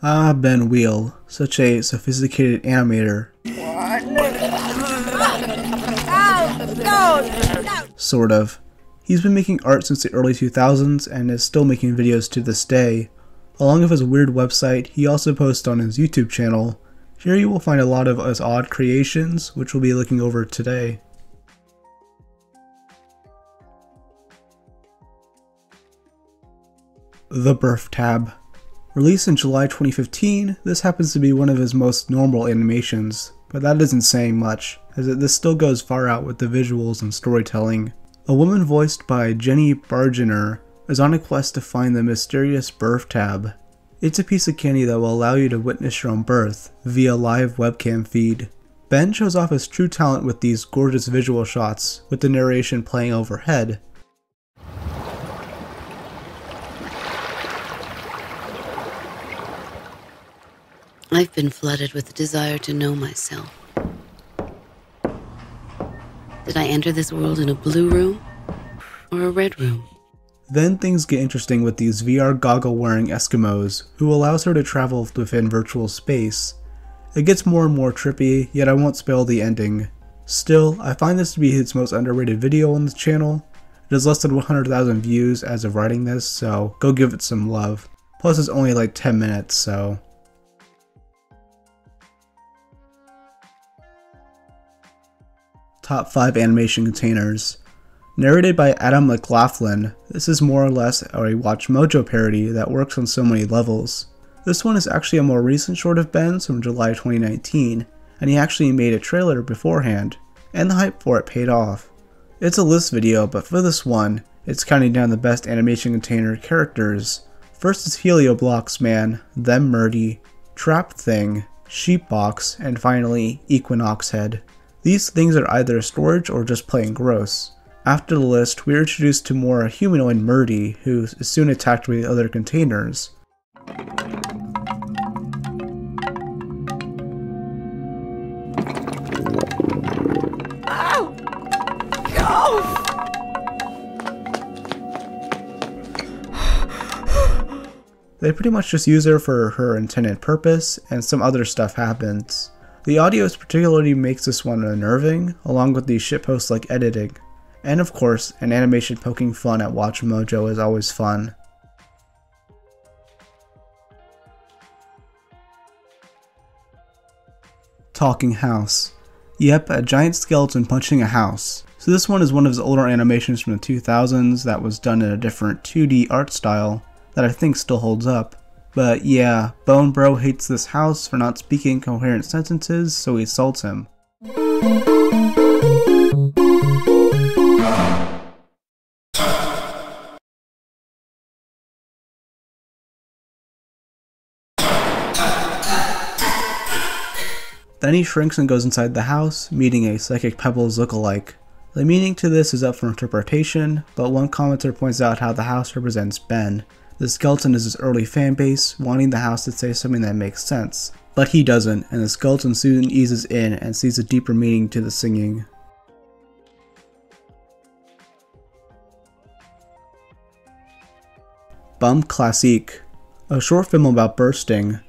Ah, Ben Wheel, such a sophisticated animator. Sort of. He's been making art since the early 2000s and is still making videos to this day. Along with his weird website, he also posts on his YouTube channel. Here you will find a lot of his odd creations, which we'll be looking over today. The Birth Tab. Released in July 2015, this happens to be one of his most normal animations, but that isn't saying much, as this still goes far out with the visuals and storytelling. A woman voiced by Jenny Bargener is on a quest to find the mysterious Birth Tab. It's a piece of candy that will allow you to witness your own birth via live webcam feed. Ben shows off his true talent with these gorgeous visual shots, with the narration playing overhead. I've been flooded with the desire to know myself. Did I enter this world in a blue room or a red room? Then things get interesting with these VR goggle-wearing Eskimos, who allows her to travel within virtual space. It gets more and more trippy, yet I won't spoil the ending. Still, I find this to be his most underrated video on the channel. It has less than 100,000 views as of writing this, so go give it some love. Plus it's only like 10 minutes, so... Top 5 animation containers. Narrated by Adam McLaughlin, this is more or less a WatchMojo parody that works on so many levels. This one is actually a more recent short of Ben's from July 2019, and he actually made a trailer beforehand, and the hype for it paid off. It's a list video, but for this one, it's counting down the best animation container characters. First is Helioblocks Man, then Murdy, Trap Thing, Sheepbox, and finally Equinox Head. These things are either storage or just plain gross. After the list, we are introduced to more humanoid Murdy, who is soon attacked by the other containers. They pretty much just use her for her intended purpose, and some other stuff happens. The audio particularly makes this one unnerving, along with the shitpost-like editing. And of course, an animation poking fun at WatchMojo is always fun. Talking House. Yep, a giant skeleton punching a house. So this one is one of his older animations from the 2000s that was done in a different 2D art style that I think still holds up. But yeah, Bone Bro hates this house for not speaking coherent sentences, so he assaults him. Then he shrinks and goes inside the house, meeting a Psychic Pebbles lookalike. The meaning to this is up for interpretation, but one commenter points out how the house represents Ben. The skeleton is his early fanbase, wanting the house to say something that makes sense. But he doesn't, and the skeleton soon eases in and sees a deeper meaning to the singing. Bum Classique, a short film about bursting.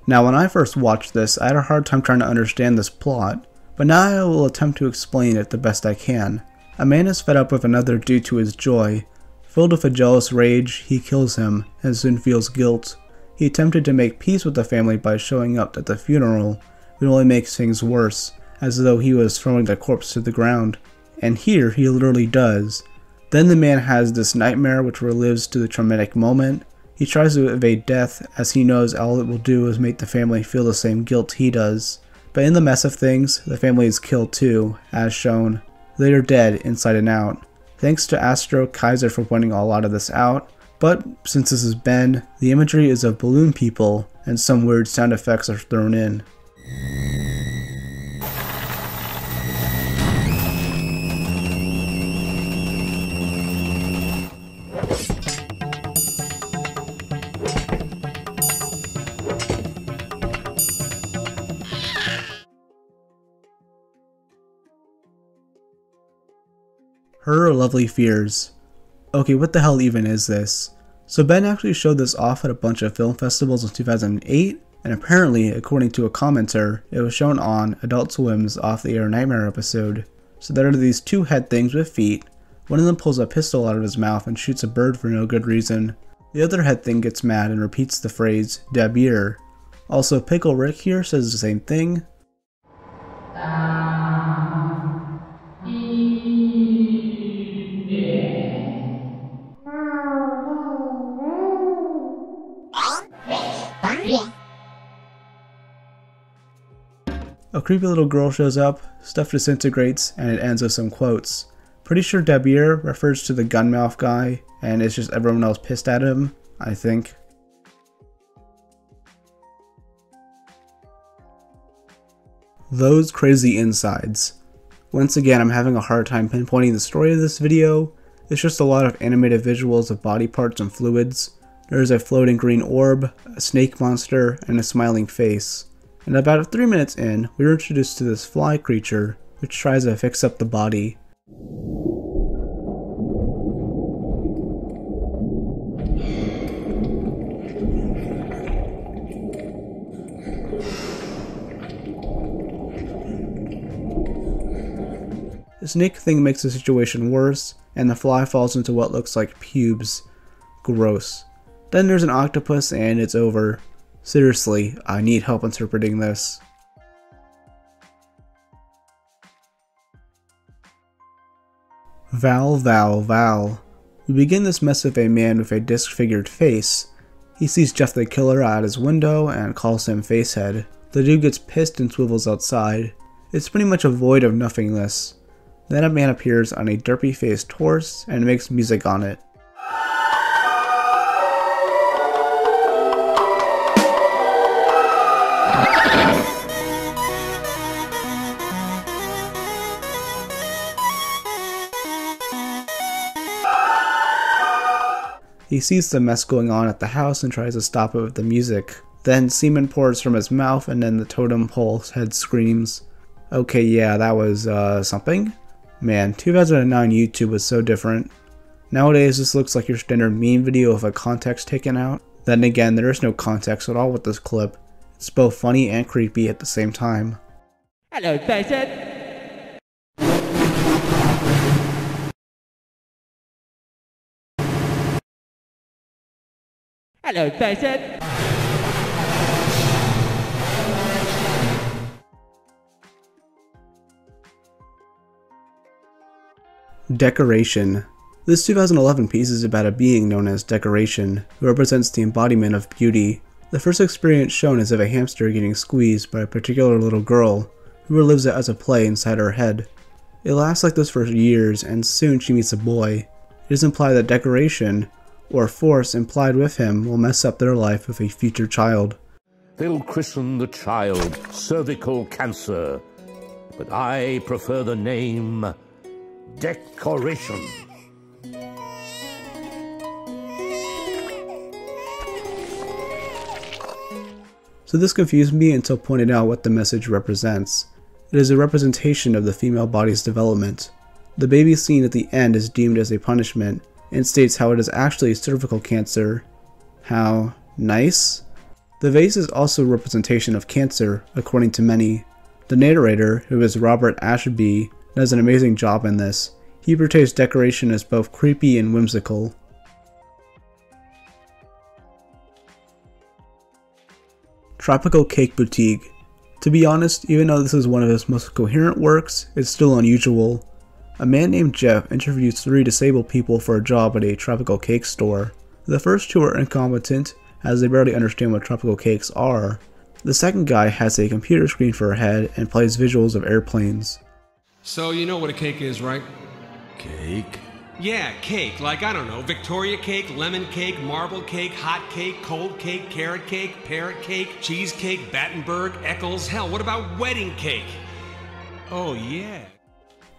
Now when I first watched this, I had a hard time trying to understand this plot, but now I will attempt to explain it the best I can. A man is fed up with another due to his joy. Filled with a jealous rage, he kills him, and soon feels guilt. He attempted to make peace with the family by showing up at the funeral, but it only makes things worse, as though he was throwing the corpse to the ground. And here, he literally does. Then the man has this nightmare which relives to the traumatic moment. He tries to evade death, as he knows all it will do is make the family feel the same guilt he does. But in the mess of things, the family is killed too, as shown. They are dead inside and out. Thanks to Astro Kaiser for pointing a lot of this out, but since this is Ben, the imagery is of balloon people, and some weird sound effects are thrown in. Her Lovely Fears. Okay, what the hell even is this? So Ben actually showed this off at a bunch of film festivals in 2008, and apparently, according to a commenter, it was shown on Adult Swim's Off the Air Nightmare episode. So there are these two head things with feet. One of them pulls a pistol out of his mouth and shoots a bird for no good reason. The other head thing gets mad and repeats the phrase, "Dabir." Also, Pickle Rick here says the same thing. A creepy little girl shows up, stuff disintegrates, and it ends with some quotes. Pretty sure Dabir refers to the gunmouth guy, and it's just everyone else pissed at him, I think. Those crazy insides. Once again, I'm having a hard time pinpointing the story of this video. It's just a lot of animated visuals of body parts and fluids. There's a floating green orb, a snake monster, and a smiling face. And about 3 minutes in, we were introduced to this fly creature, which tries to fix up the body. The snake thing makes the situation worse, and the fly falls into what looks like pubes. Gross. Then there's an octopus and it's over. Seriously, I need help interpreting this. Val. We begin this mess with a man with a disfigured face. He sees Jeff the Killer out his window and calls him Facehead. The dude gets pissed and swivels outside. It's pretty much a void of nothingness. Then a man appears on a derpy-faced horse and makes music on it. He sees the mess going on at the house and tries to stop it with the music. Then semen pours from his mouth and then the totem pole's head screams. Okay, yeah, that was, something? Man, 2009 YouTube was so different. Nowadays, this looks like your standard meme video with a context taken out. Then again, there is no context at all with this clip. It's both funny and creepy at the same time. Hello, Facehead. Hello, Facehead. Decoration. This 2011 piece is about a being known as Decoration, who represents the embodiment of beauty. The first experience shown is of a hamster getting squeezed by a particular little girl, who relives it as a play inside her head. It lasts like this for years, and soon she meets a boy. It is implied that Decoration, or force implied with him, will mess up their life with a future child. They'll christen the child cervical cancer, but I prefer the name Decoration. So this confused me until pointed out what the message represents. It is a representation of the female body's development. The baby scene at the end is deemed as a punishment, and states how it is actually cervical cancer. How nice? The vase is also a representation of cancer, according to many. The narrator, who is Robert Ashby, does an amazing job in this. He portrays Decoration as both creepy and whimsical. Tropical Cake Boutique. To be honest, even though this is one of his most coherent works, it's still unusual. A man named Jeff interviews 3 disabled people for a job at a tropical cake store. The first 2 are incompetent, as they barely understand what tropical cakes are. The second guy has a computer screen for a head and plays visuals of airplanes. So you know what a cake is, right? Cake? Yeah, cake. Like, I don't know, Victoria cake, lemon cake, marble cake, hot cake, cold cake, carrot cake, parrot cake, cheesecake, Battenberg, Eccles. Hell, what about wedding cake? Oh, yeah.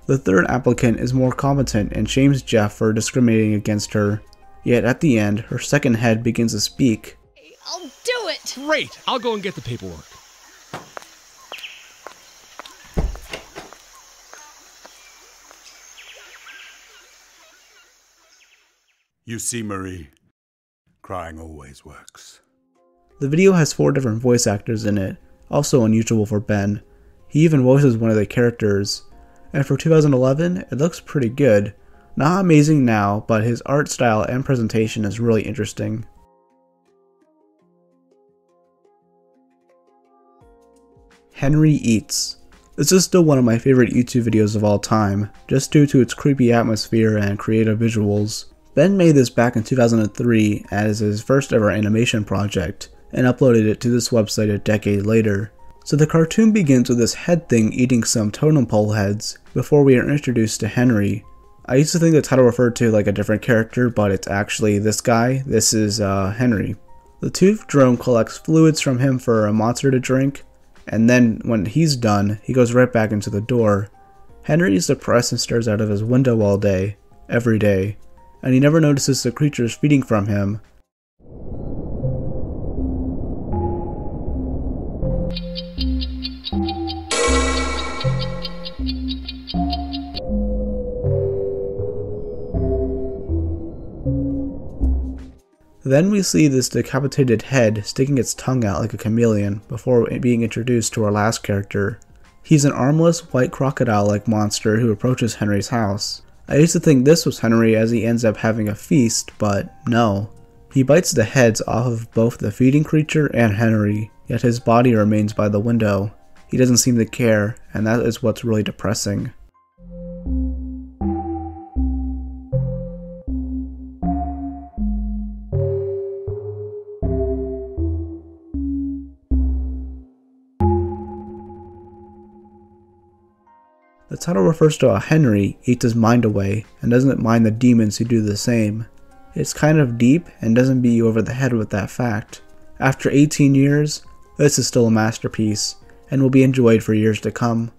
The third applicant is more competent and shames Jeff for discriminating against her. Yet at the end, her second head begins to speak. I'll do it! Great! I'll go and get the paperwork. You see, Marie, Crying always works. The video has 4 different voice actors in it, also unusual for Ben. He even voices one of the characters. And for 2011, it looks pretty good. Not amazing now, but his art style and presentation is really interesting. Henry Eats. This is still one of my favorite YouTube videos of all time, just due to its creepy atmosphere and creative visuals. Ben made this back in 2003 as his first ever animation project, and uploaded it to this website a decade later. So the cartoon begins with this head thing eating some totem pole heads, before we are introduced to Henry. I used to think the title referred to like a different character, but it's actually this guy. This is Henry. The tooth drone collects fluids from him for a monster to drink, and then when he's done, he goes right back into the door. Henry is depressed and stares out of his window all day, every day, and he never notices the creatures feeding from him. Then we see this decapitated head sticking its tongue out like a chameleon before being introduced to our last character. He's an armless, white crocodile-like monster who approaches Henry's house. I used to think this was Henry as he ends up having a feast, but no. He bites the heads off of both the feeding creature and Henry, yet his body remains by the window. He doesn't seem to care, and that is what's really depressing. The title refers to how Henry eats his mind away and doesn't mind the demons who do the same. It's kind of deep and doesn't beat you over the head with that fact. After 18 years, this is still a masterpiece and will be enjoyed for years to come.